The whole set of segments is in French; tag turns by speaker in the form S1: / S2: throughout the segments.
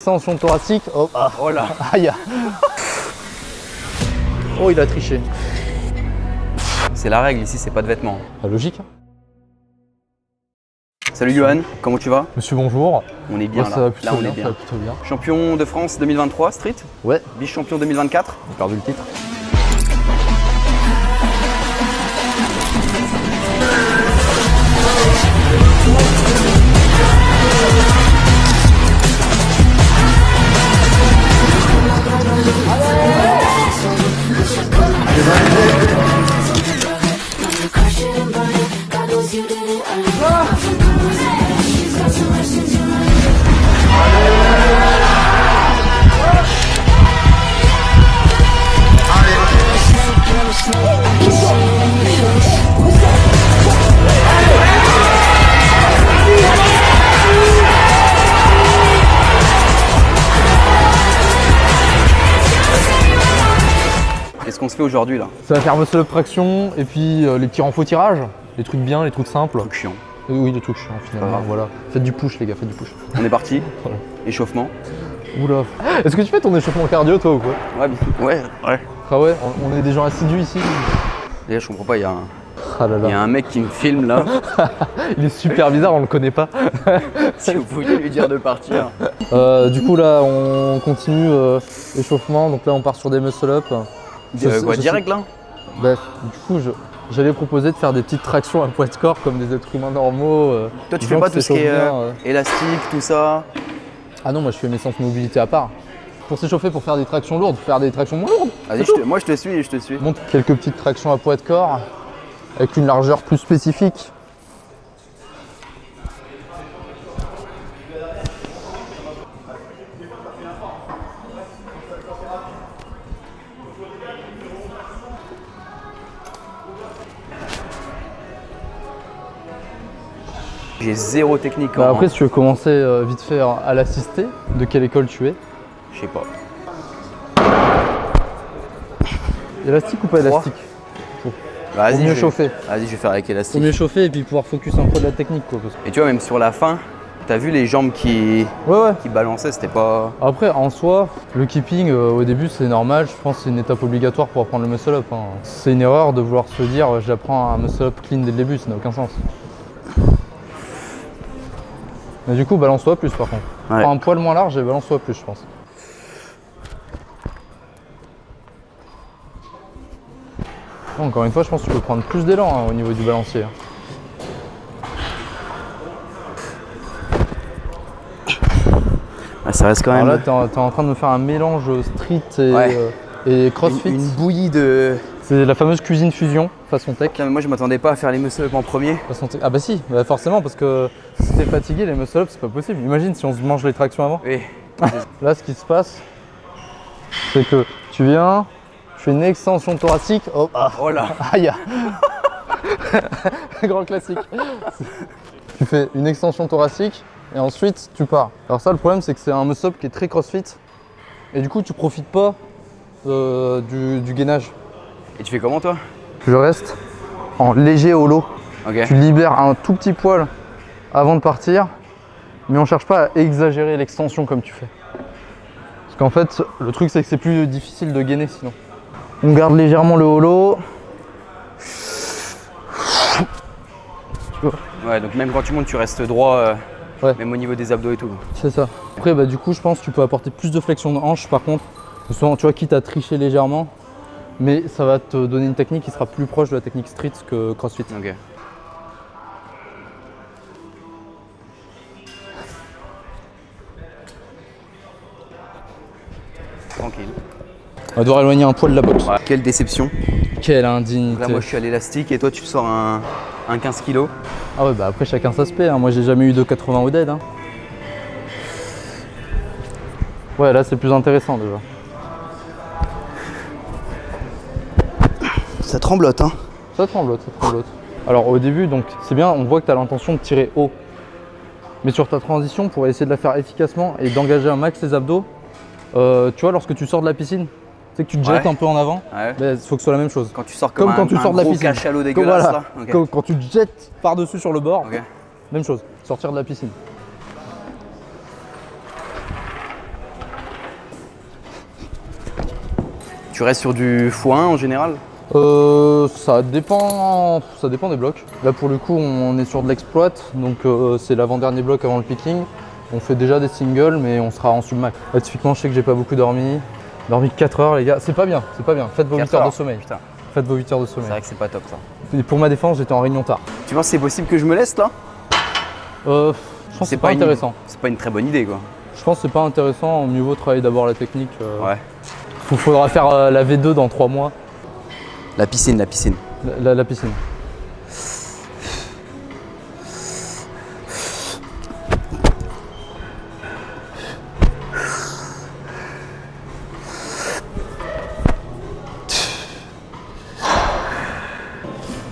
S1: Extension thoracique, oh, ah.
S2: Oh là.
S1: Aïe. Oh, il a triché.
S2: C'est la règle ici, c'est pas de vêtements.
S1: Ah, logique.
S2: Salut Johan, comment tu vas?
S1: Monsieur, bonjour.
S2: On est bien
S1: ça
S2: là.
S1: va plutôt
S2: Là on
S1: bien,
S2: est bien.
S1: ça va plutôt bien.
S2: Champion de France 2023 street,
S1: Ouais,
S2: vice-champion 2024.
S1: j'ai perdu le titre.
S2: Qu'est-ce qu'on se fait aujourd'hui là?
S1: Ça va faire muscle up traction et puis les petits renforts tirage. Les trucs bien, les trucs simples.
S2: Truc chiant.
S1: Oui, les trucs chiants finalement, voilà. Faites du push les gars, faites du push.
S2: On est parti.
S1: Voilà.
S2: Échauffement.
S1: Oula. Est-ce que tu fais ton échauffement cardio toi ou quoi?
S2: Ouais.
S1: Ah ouais, on est des gens assidus ici.
S2: D'ailleurs, je comprends pas, il y a
S1: Ah là là.
S2: un mec qui me filme là.
S1: Il est super bizarre, on le connaît pas.
S2: Si vous pouviez lui dire de partir.
S1: Du coup là on continue échauffement, donc là on part sur des muscle up.
S2: Direct là?
S1: Bref, du coup j'allais proposer de faire des petites tractions à poids de corps comme des êtres humains normaux.
S2: Toi tu
S1: gens
S2: fais pas
S1: qui
S2: tout ce qui est
S1: s'échauffent bien,
S2: élastique, tout ça?
S1: Ah non, moi je fais mes séances de mobilité à part. Pour s'échauffer, pour faire des tractions lourdes, faire des tractions moins lourdes.
S2: Vas-y, moi je te suis, je te suis.
S1: Montre quelques petites tractions à poids de corps avec une largeur plus spécifique.
S2: J'ai zéro technique
S1: Bah après, si tu veux commencer vite fait à l'assister, de quelle école tu es?
S2: Je sais pas.
S1: Élastique ou pas élastique?
S2: Vas-y,
S1: mieux chauffer.
S2: Vas-y, je vais faire avec
S1: Faut
S2: élastique.
S1: mieux chauffer et puis pouvoir focus un peu de la technique quoi.
S2: Et tu vois, même sur la fin, t'as vu les jambes qui
S1: Ouais.
S2: balançaient, c'était pas...
S1: Après, en soi, le keeping au début c'est normal, je pense que c'est une étape obligatoire pour apprendre le muscle up. Hein. C'est une erreur de vouloir se dire j'apprends un muscle up clean dès le début, ça n'a aucun sens. Mais du coup, balance-toi plus par contre.
S2: Ouais.
S1: Prends un poil moins large et balance-toi plus, je pense. Bon, encore une fois, je pense que tu peux prendre plus d'élan hein, au niveau du balancier.
S2: Ah, ça reste quand
S1: Alors
S2: même...
S1: là, t'es en train de me faire un mélange street et crossfit.
S2: Une bouillie de...
S1: C'est la fameuse cuisine fusion façon tech.
S2: Putain, mais moi je m'attendais pas à faire les muscle up en premier.
S1: Ah bah si, bah forcément parce que si t'es fatigué, les muscle up c'est pas possible. Imagine si on se mange les tractions avant.
S2: Oui.
S1: Là ce qui se passe, c'est que tu viens, tu fais une extension thoracique, hop,
S2: Oh là.
S1: aïe. Grand classique. Tu fais une extension thoracique et ensuite tu pars. Alors ça le problème c'est que c'est un muscle up qui est très crossfit et du coup tu profites pas du gainage.
S2: Et tu fais comment toi?
S1: Je reste en léger holo.
S2: Ok.
S1: Tu libères un tout petit poil avant de partir, mais on cherche pas à exagérer l'extension comme tu fais. Parce qu'en fait, le truc c'est que c'est plus difficile de gainer sinon. On garde légèrement le holo. Tu vois,
S2: Ouais, donc même quand tu montes, tu restes droit,
S1: Ouais.
S2: même au niveau des abdos et tout.
S1: c'est ça. Après, bah, du coup, je pense que tu peux apporter plus de flexion de hanche par contre. Souvent, tu vois, quitte à tricher légèrement, mais ça va te donner une technique qui sera plus proche de la technique street que CrossFit.
S2: Ok. Tranquille.
S1: On va devoir éloigner un poil de la boxe.
S2: Ouais. Quelle déception.
S1: Quelle indignité.
S2: Là, moi, je suis à l'élastique et toi, tu sors un 15 kg.
S1: Ah ouais, bah après chacun sa spé, hein. Moi j'ai jamais eu de 80 au dead. Hein. Ouais, là c'est plus intéressant déjà.
S2: Ça tremblote, hein.
S1: Ça tremblote, ça tremblote. Alors au début, donc c'est bien, on voit que tu as l'intention de tirer haut. Mais sur ta transition, pour essayer de la faire efficacement et d'engager un max les abdos, tu vois, lorsque tu sors de la piscine, c'est que tu te jettes un peu en avant, il faut que ce soit la même chose.
S2: Quand tu sors
S1: comme quand tu sors de la
S2: gros
S1: piscine.
S2: cachalot dégueulasse
S1: Voilà.
S2: là. Okay.
S1: Quand tu te jettes par-dessus sur le bord,
S2: Ok.
S1: même chose, sortir de la piscine.
S2: Tu restes sur du x1 en général?
S1: Ça dépend des blocs. Là pour le coup on est sur de l'exploit, donc c'est l'avant-dernier bloc avant le picking. On fait déjà des singles mais on sera en submax. Là typiquement je sais que j'ai pas beaucoup dormi. Dormi 4 heures les gars, c'est pas bien, c'est pas bien. Faites vos 8 heures de sommeil.
S2: Putain.
S1: Faites vos 8 heures de sommeil.
S2: C'est vrai que c'est pas top ça.
S1: Et pour ma défense j'étais en réunion tard.
S2: Tu penses que c'est possible que je me laisse là?
S1: Je pense que c'est pas intéressant.
S2: C'est pas une très bonne idée quoi.
S1: Je pense que c'est pas intéressant, mieux vaut travailler d'abord la technique.
S2: Ouais.
S1: Faudra faire la V2 dans 3 mois.
S2: La piscine.
S1: La piscine.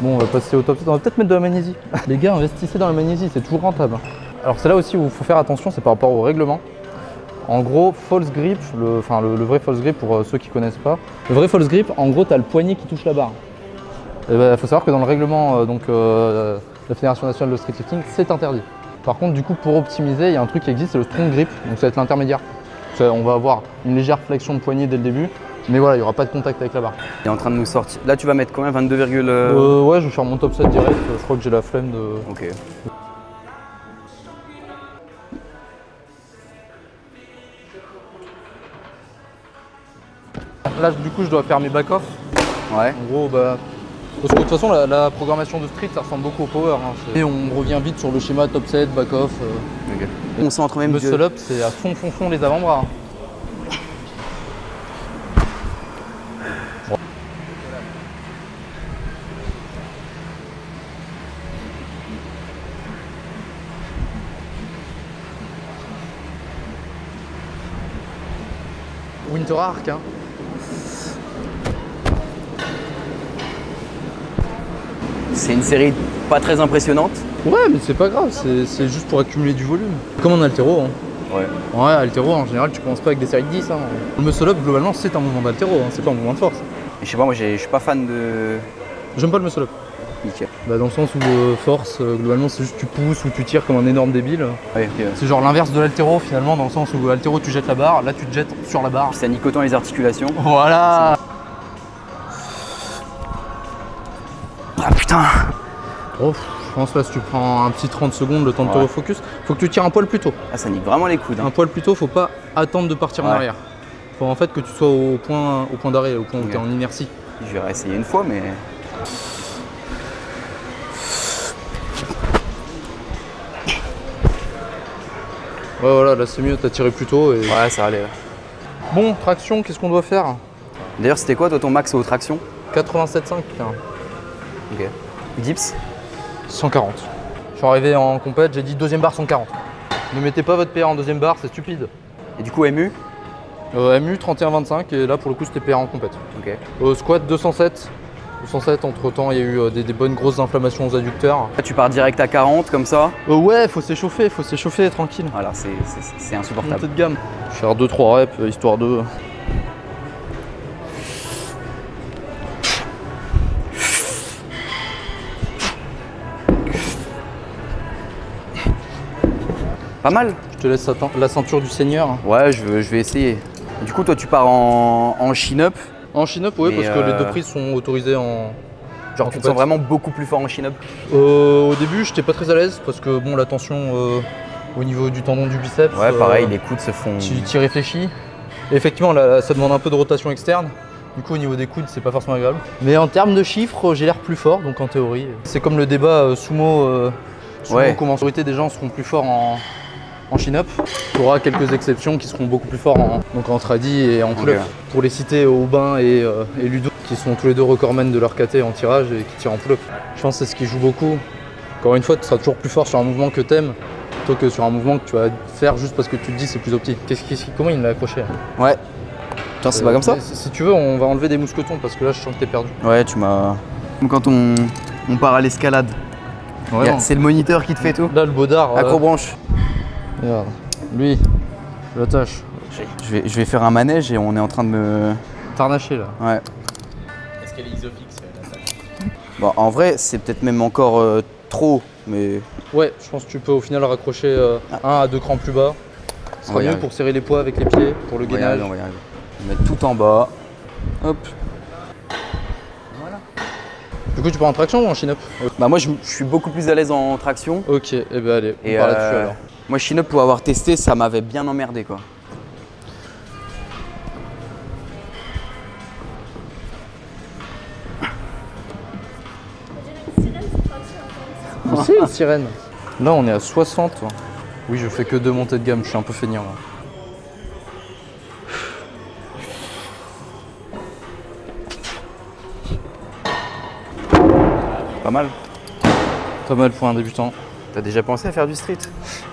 S1: Bon, on va passer au top 7. On va peut-être mettre de la magnésie. Les gars, investissez dans la magnésie, c'est toujours rentable. Alors c'est là aussi où il faut faire attention, c'est par rapport au règlement. En gros, false grip, le vrai false grip pour ceux qui ne connaissent pas. Le vrai false grip, en gros, tu as le poignet qui touche la barre. Il faut savoir que dans le règlement de la Fédération nationale de street lifting, c'est interdit. Par contre, du coup, pour optimiser, il y a un truc qui existe, c'est le strong grip. Donc ça va être l'intermédiaire. On va avoir une légère flexion de poignet dès le début. Mais voilà, il n'y aura pas de contact avec la barre.
S2: Il est en train de nous sortir. Là, tu vas mettre combien? 22,
S1: ouais, je vais faire mon top 7 direct. Je crois que j'ai la flemme de...
S2: Ok.
S1: Là, du coup, je dois faire mes back-off.
S2: Ouais.
S1: En gros, bah... Parce que de toute façon, la programmation de street, ça ressemble beaucoup au power. Hein. Et on revient vite sur le schéma top 7, back-off.
S2: Ok. On s'entraîne même
S1: muscle up, c'est à fond les avant-bras. Hein. Winter Arc, hein.
S2: C'est une série pas très impressionnante.
S1: Ouais, mais c'est pas grave, c'est juste pour accumuler du volume. Comme en haltéro. Hein.
S2: Ouais.
S1: Ouais, haltéro en général, tu commences pas avec des séries de 10. Hein. Le muscle up, globalement, c'est un mouvement d'haltéro, hein. C'est pas un mouvement de force.
S2: Et je sais pas, moi je suis pas fan de.
S1: J'aime pas le muscle up.
S2: Nickel.
S1: Bah, dans le sens où force, globalement, c'est juste tu pousses ou tu tires comme un énorme débile.
S2: Ouais, okay.
S1: C'est genre l'inverse de l'haltéro finalement, dans le sens où l'haltéro tu jettes la barre, là tu te jettes sur la barre.
S2: Ça nique autant les articulations.
S1: Voilà.
S2: Ah putain.
S1: Oh, je pense là si tu prends un petit 30 secondes le temps de te refocus, faut que tu tires un poil plus tôt.
S2: Ah ça nique vraiment les coudes. Hein.
S1: Un poil plus tôt, faut pas attendre de partir en arrière. Faut en fait que tu sois au point d'arrêt, au point où tu es en inertie.
S2: Je vais réessayer une fois mais.
S1: Ouais voilà, là c'est mieux, t'as tiré plus tôt et...
S2: Ouais ça allait.
S1: Bon, traction, qu'est-ce qu'on doit faire?
S2: D'ailleurs c'était quoi toi ton max aux tractions?
S1: 87,5.
S2: Ok. Dips?
S1: 140. Je suis arrivé en compète, j'ai dit deuxième barre 140. Ne mettez pas votre PR en deuxième barre, c'est stupide.
S2: Et du coup MU?
S1: MU 31,25 et là pour le coup c'était PR en compète.
S2: Ok.
S1: Squat 207. 207, entre temps il y a eu des bonnes grosses inflammations aux adducteurs.
S2: Là tu pars direct à 40 comme ça?
S1: Ouais, faut s'échauffer tranquille.
S2: Voilà, c'est insupportable.
S1: Montée de gamme. Je vais faire 2-3 reps histoire de...
S2: Pas mal.
S1: Je te laisse la ceinture du seigneur.
S2: Ouais, je vais essayer. Du coup toi tu pars en chin-up?
S1: En chin-up, ouais, parce que les deux prises sont autorisées en...
S2: Genre tu te sens vraiment beaucoup plus fort en chin-up?
S1: Au début, j'étais pas très à l'aise parce que bon, la tension au niveau du tendon du biceps.
S2: Ouais, pareil, les coudes se font...
S1: Tu réfléchis. Et effectivement, là, ça demande un peu de rotation externe. Du coup, au niveau des coudes, c'est pas forcément agréable. Mais en termes de chiffres, j'ai l'air plus fort, donc en théorie. C'est comme le débat sumo, comme en majorité des gens seront plus forts en chin-up. Tu auras quelques exceptions qui seront beaucoup plus forts en tradi et en pull-up. Okay. Pour les citer, Aubin et Ludo, qui sont tous les deux recordmen de leur KT en tirage et qui tirent en pull-up. Je pense que c'est ce qui joue beaucoup. Encore une fois, tu seras toujours plus fort sur un mouvement que t'aimes, plutôt que sur un mouvement que tu vas faire juste parce que tu te dis c'est plus optique. Comment il me l'a accroché?
S2: Ouais. Putain, c'est pas comme ça?
S1: Si tu veux, on va enlever des mousquetons parce que là, je sens que t'es perdu.
S2: Ouais, tu m'as... Quand on part à l'escalade, c'est le moniteur qui te fait tout?
S1: Là, le Baudard.
S2: Acrobranche.
S1: Regarde, lui, je l'attache.
S2: Je vais faire un manège et on est en train de me...
S1: T'arnacher là.
S2: Ouais.
S3: Est-ce qu'elle est isofix l'attaque?
S2: Bon, en vrai, c'est peut-être même encore trop, mais...
S1: Ouais, je pense que tu peux au final raccrocher 1 à 2 crans plus bas. Ce sera mieux pour serrer les poids avec les pieds, pour le gainage.
S2: On va y arriver. On va mettre tout en bas. Hop. Voilà.
S1: Du coup, tu prends en traction ou en chin-up?
S2: Bah moi je suis beaucoup plus à l'aise en traction.
S1: Ok, et ben allez, on part là-dessus alors.
S2: Moi chin-up pour avoir testé, ça m'avait bien emmerdé quoi.
S1: C'est une sirène. Là, on est à 60. Oui, je fais que 2 montées de gamme, je suis un peu feignant là.
S2: Pas mal.
S1: Pas mal pour un débutant.
S2: T'as déjà pensé à faire du street?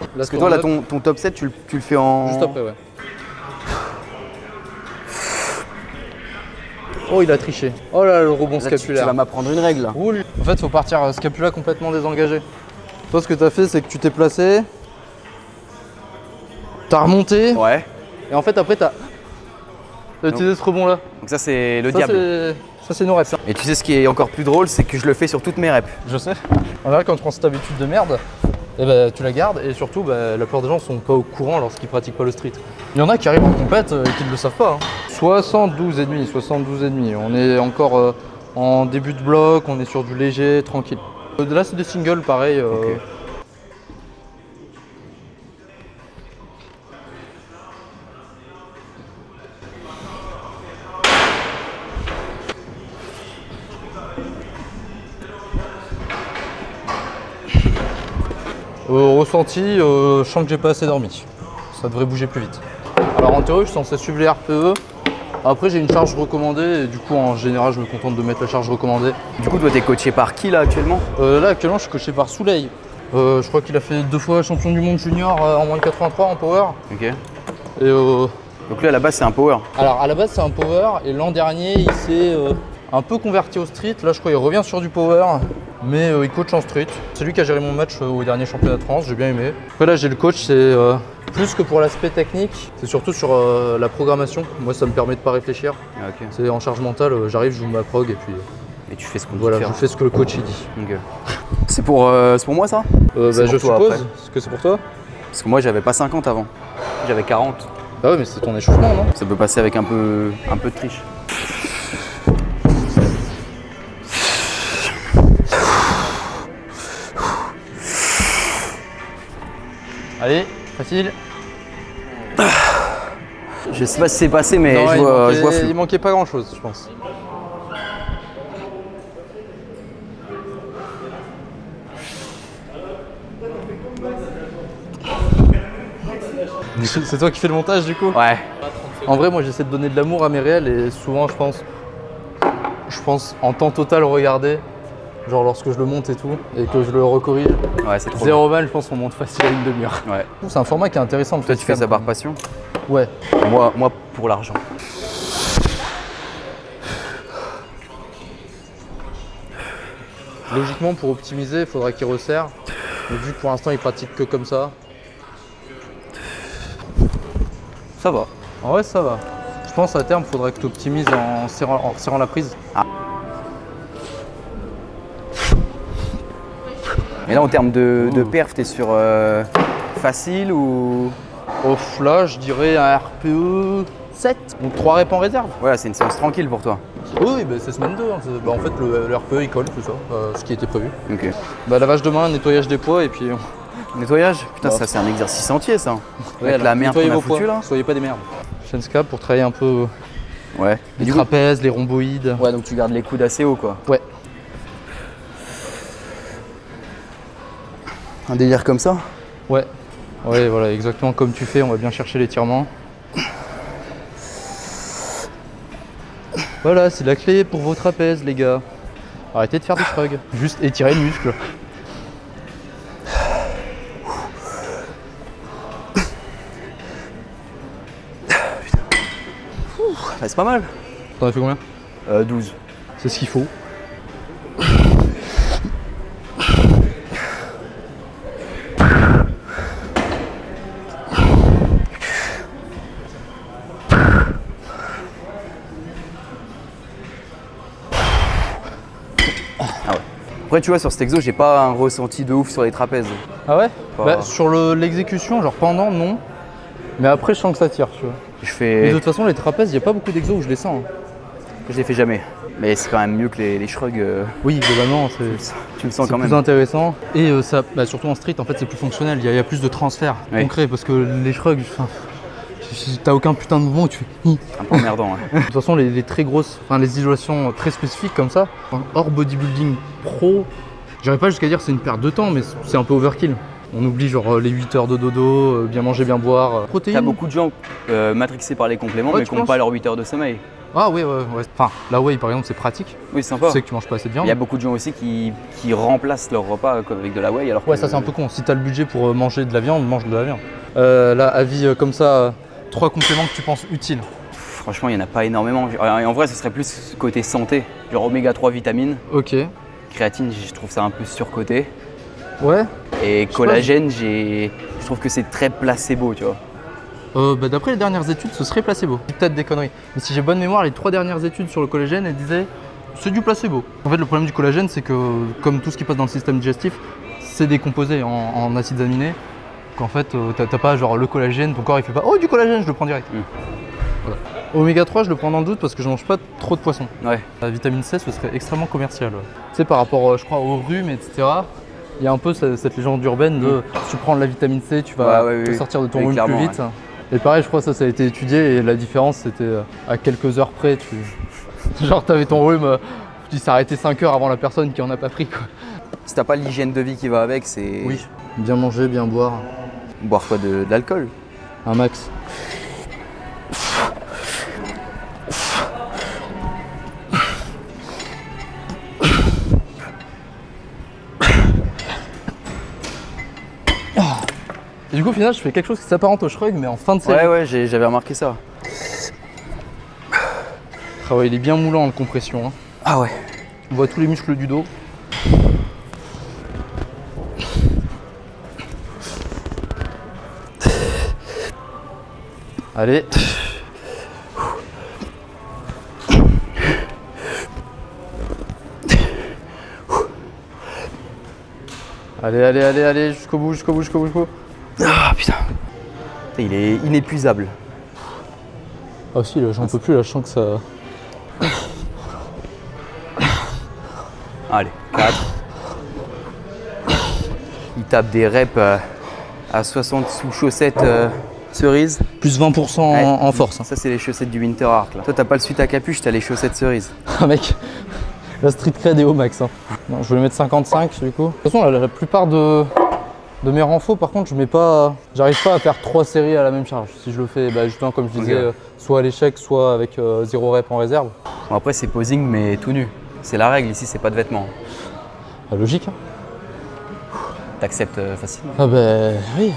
S1: Là,
S2: Parce que toi, là, ton top 7, tu le fais en...
S1: Juste après, ouais. Oh, il a triché. Oh là, le rebond scapulaire.
S2: Tu vas m'apprendre une règle là.
S1: Roule. En fait, faut partir scapula complètement désengagé. Toi, ce que t'as fait, c'est que tu t'es placé, t'as remonté,
S2: Ouais.
S1: et en fait, après, t'as utilisé ce rebond-là.
S2: Donc ça, c'est le diable.
S1: Ça, c'est nos reps.
S2: Et tu sais ce qui est encore plus drôle, c'est que je le fais sur toutes mes reps.
S1: Je sais. En général, quand tu prends cette habitude de merde, eh ben, tu la gardes et surtout, la plupart des gens sont pas au courant lorsqu'ils pratiquent pas le street. Il y en a qui arrivent en compète et qui ne le savent pas. 72,5, 72,5. On est encore en début de bloc, on est sur du léger, tranquille. Là, c'est des singles, pareil.
S2: Ok.
S1: Ressenti, je sens que j'ai pas assez dormi. Ça devrait bouger plus vite. Alors en théorie, je suis censé suivre les RPE. Après, j'ai une charge recommandée et du coup, en général, je me contente de mettre la charge recommandée.
S2: Du coup, toi, t'es coaché par qui là actuellement?
S1: Là, actuellement, je suis coaché par Souley. Je crois qu'il a fait 2 fois champion du monde junior en moins de 83 en power.
S2: Ok.
S1: Et
S2: donc lui, à la base, c'est un power.
S1: alors, à la base, c'est un power et l'an dernier, il s'est un peu converti au street. Là, je crois qu'il revient sur du power, mais il coach en street. C'est lui qui a géré mon match au dernier championnat de France, j'ai bien aimé. Après, là, j'ai le coach, c'est plus que pour l'aspect technique, c'est surtout sur la programmation. Moi, ça me permet de pas réfléchir.
S2: Ah, ok.
S1: C'est en charge mentale, j'arrive, je joue ma prog et puis
S2: Et tu fais ce qu'on dit
S1: voilà,
S2: de
S1: je
S2: faire.
S1: fais ce que le coach il dit.
S2: Ok. C'est pour moi ça? C'est
S1: Je
S2: pour toi,
S1: suppose
S2: après.
S1: que c'est pour toi.
S2: Parce que moi, j'avais pas 50 avant. J'avais 40.
S1: Ah ouais, mais c'est ton échauffement, non?
S2: Ça peut passer avec un peu de triche.
S1: Allez, facile.
S2: Je sais pas si c'est passé, mais
S1: Non,
S2: je vois flou.
S1: il manquait pas grand chose, je pense. C'est toi qui fais le montage du coup?
S2: Ouais.
S1: En vrai, moi j'essaie de donner de l'amour à mes réels et souvent je pense en temps total regarder, genre lorsque je le monte et tout, et que je le recorrige.
S2: Ouais, c'est trop
S1: 0 man, je pense qu'on monte facile à une demi-heure.
S2: bien. Ouais.
S1: C'est un format qui est intéressant.
S2: Toi, tu fais ça par passion?
S1: Ouais.
S2: Moi pour l'argent.
S1: Logiquement, pour optimiser, il faudra qu'il resserre. Mais vu que pour l'instant, il pratique que comme ça.
S2: Ça va.
S1: En vrai, ça va. Je pense à terme, il faudra que tu optimises en serrant la prise.
S2: Et là, en termes de perf, t'es sur facile ou...
S1: Off, là, je dirais un RPE 7. Donc 3 reps en réserve.
S2: Ouais, c'est une séance tranquille pour toi.
S1: Oui, bah, c'est semaine 2. Hein. En fait, le RPE, il colle, tout ça, ce qui était prévu.
S2: Ok.
S1: Lavage de main, nettoyage des poids et puis...
S2: Nettoyage? Putain,
S1: Bah.
S2: ça c'est un exercice entier ça.
S1: Ouais,
S2: Avec la merde
S1: nettoyez
S2: qu'on a
S1: vos poids,
S2: foutue là.
S1: soyez pas des merdes. Chaîne scap pour travailler un peu
S2: Ouais.
S1: les
S2: Et du coup-
S1: trapèzes, les rhomboïdes.
S2: Ouais, donc tu gardes les coudes assez hauts quoi.
S1: Ouais.
S2: Un délire comme ça?
S1: Ouais. Ouais, voilà, exactement comme tu fais, on va bien chercher l'étirement. Voilà, c'est la clé pour vos trapèzes, les gars. Arrêtez de faire des shrugs, juste étirer le muscle.
S2: Bah, c'est pas mal.
S1: T'en as fait combien?
S2: 12.
S1: C'est ce qu'il faut.
S2: Après tu vois sur cet exo j'ai pas un ressenti de ouf sur les trapèzes.
S1: Ah ouais?
S2: Pas-
S1: Bah, sur l'exécution, genre pendant, non. Mais après, je sens que ça tire, tu vois.
S2: Je
S1: Mais
S2: fais.
S1: de toute façon, les trapèzes, il n'y a pas beaucoup d'exos où je les sens. Hein.
S2: Je les fais jamais. Mais c'est quand même mieux que les shrugs.
S1: Oui, globalement,
S2: tu le sens quand même.
S1: C'est plus intéressant. Et ça, surtout en street, en fait, c'est plus fonctionnel. Il y a plus de transferts concrets parce que les shrugs, t'as aucun putain de mouvement où tu fais.
S2: Un peu emmerdant.
S1: De toute façon, les très grosses, les isolations très spécifiques comme ça, hors bodybuilding pro, j'irais pas jusqu'à dire que c'est une perte de temps, mais c'est un peu overkill. On oublie genre les 8 heures de dodo, bien manger, bien boire, protéines.
S2: T'as beaucoup de gens matrixés par les compléments, mais qui n'ont pas leurs 8 heures de sommeil.
S1: Ah ouais. Enfin, la whey par exemple, c'est pratique.
S2: Oui, c'est sympa.
S1: Tu sais que tu manges pas assez de viande.
S2: Il y a beaucoup de gens aussi qui remplacent leur repas avec de la whey. Alors
S1: ça c'est un peu con. Si t'as le budget pour manger de la viande, mange de la viande. Là, avis comme ça, 3 compléments que tu penses utiles.
S2: Franchement, il n'y en a pas énormément. En vrai, ce serait plus côté santé, genre oméga 3 vitamines.
S1: Ok.
S2: Créatine, je trouve ça un peu surcoté.
S1: Ouais.
S2: Et collagène, je trouve que c'est très placebo, tu vois.
S1: D'après les dernières études, ce serait placebo. Peut-être des conneries. Mais si j'ai bonne mémoire, les 3 dernières études sur le collagène, elles disaient c'est du placebo. En fait, le problème du collagène, c'est que comme tout ce qui passe dans le système digestif, c'est décomposé en acides aminés. Qu'en fait, t'as pas genre le collagène, ton corps il fait pas oh du collagène, je le prends direct. Voilà. Oméga 3, je le prends dans le doute parce que je mange pas trop de poissons.
S2: Ouais.
S1: La vitamine C, ce serait extrêmement commercial. Tu sais, par rapport, je crois, au rhume, etc. Il y a un peu cette légende urbaine de si tu prends de la vitamine C, tu vas te sortir de ton rhume plus vite. Ouais. Et pareil, je crois que ça a été étudié et la différence c'était à quelques heures près. Genre, t'avais ton rhume, tu s'est arrêté 5 heures avant la personne qui en a pas pris. Quoi.
S2: Si t'as pas l'hygiène de vie qui va avec, c'est.
S1: Oui, bien manger, bien boire.
S2: Boire quoi, de l'alcool?
S1: Un max. Et du coup, au final, je fais quelque chose qui s'apparente au shrug, mais en fin de série.
S2: Ouais, j'avais remarqué ça.
S1: Ah ouais, il est bien moulant en compression. Hein.
S2: Ah ouais.
S1: On voit tous les muscles du dos. Allez. Allez, jusqu'au bout.
S2: Ah putain. Il est inépuisable.
S1: Ah si, là j'en peux plus, là je sens que ça...
S2: Allez, 4. Il tape des reps à 60 sous chaussettes cerises.
S1: Plus 20% en force.
S2: Ça c'est les chaussettes du Winter Arc là. Toi t'as pas le suite à capuche, t'as les chaussettes cerises.
S1: Ah mec, la street cred est au max. Hein. Non, je voulais mettre 55 du coup. De toute façon la plupart de mes renfos par contre j'arrive pas à faire 3 séries à la même charge. Si je le fais justement comme je disais, soit à l'échec, soit avec 0 rep en réserve.
S2: Bon, après c'est posing mais tout nu. C'est la règle ici, c'est pas de vêtements.
S1: Ah, logique. Hein.
S2: T'acceptes facilement.
S1: Ah ben oui.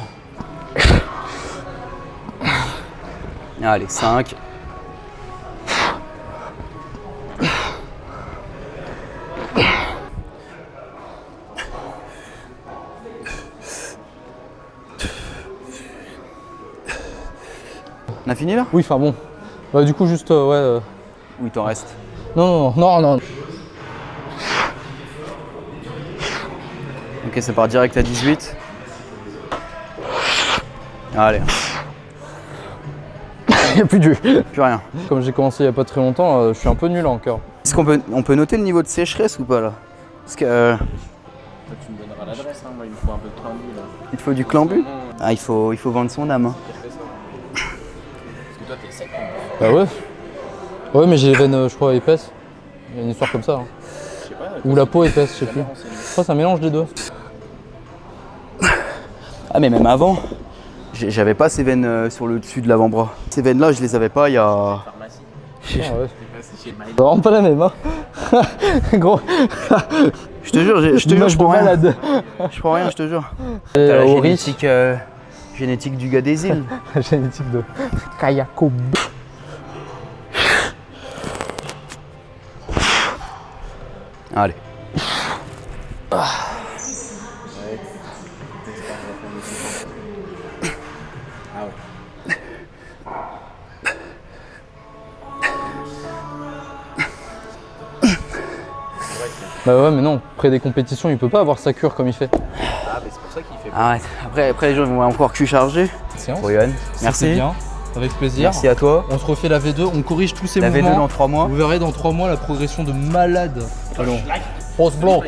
S2: Allez, 5. On a fini là?
S1: Oui, enfin bon. Du coup, juste, ouais.
S2: Où il t'en reste?
S1: Non.
S2: Ok, ça part direct à 18. Allez.
S1: Il n'y a plus de jus.
S2: Plus rien.
S1: Comme j'ai commencé il n'y a pas très longtemps, je suis un peu nul encore.
S2: Est-ce qu'on peut noter le niveau de sécheresse ou pas là? Parce que.
S3: Toi, tu me donneras l'adresse, hein. Moi il me faut un peu de clambu là.
S2: Il te faut du clambu? Ah, il faut vendre son âme. Hein.
S3: Parce que toi t'es sec.
S1: Bah ouais. Ouais, mais j'ai les veines, je crois, épaisses. Il y a une histoire comme ça. Hein.
S3: Je sais pas.
S1: Ou la peau épaisse, je sais plus. Je crois que c'est un mélange des deux.
S2: Ah, mais même avant, j'avais pas ces veines sur le dessus de l'avant-bras. Ces veines là, je les avais pas il y a.
S3: Pharmacie.
S1: Ah ouais.
S3: C'est chez le
S1: C'est vraiment pas la même, hein. Gros.
S2: Je te jure, je prends rien. Je prends rien, je te jure. T'as la génétique du gars des îles.
S1: La génétique de Kayako.
S2: Allez.
S1: Bah ouais, mais non, près des compétitions, il peut pas avoir sa cure comme il fait.
S3: Ah, mais c'est pour ça qu'il fait.
S2: Arrête. Après les gens vont encore que je suis chargé.
S1: Séance.
S2: Pour Yohan. Merci.
S1: Bien. Avec plaisir.
S2: Merci à toi.
S1: On se refait la V2, on corrige tous ces
S2: mouvements. La V2 dans 3 mois.
S1: Vous verrez dans 3 mois la progression de malade. Allons. Grosse blanc.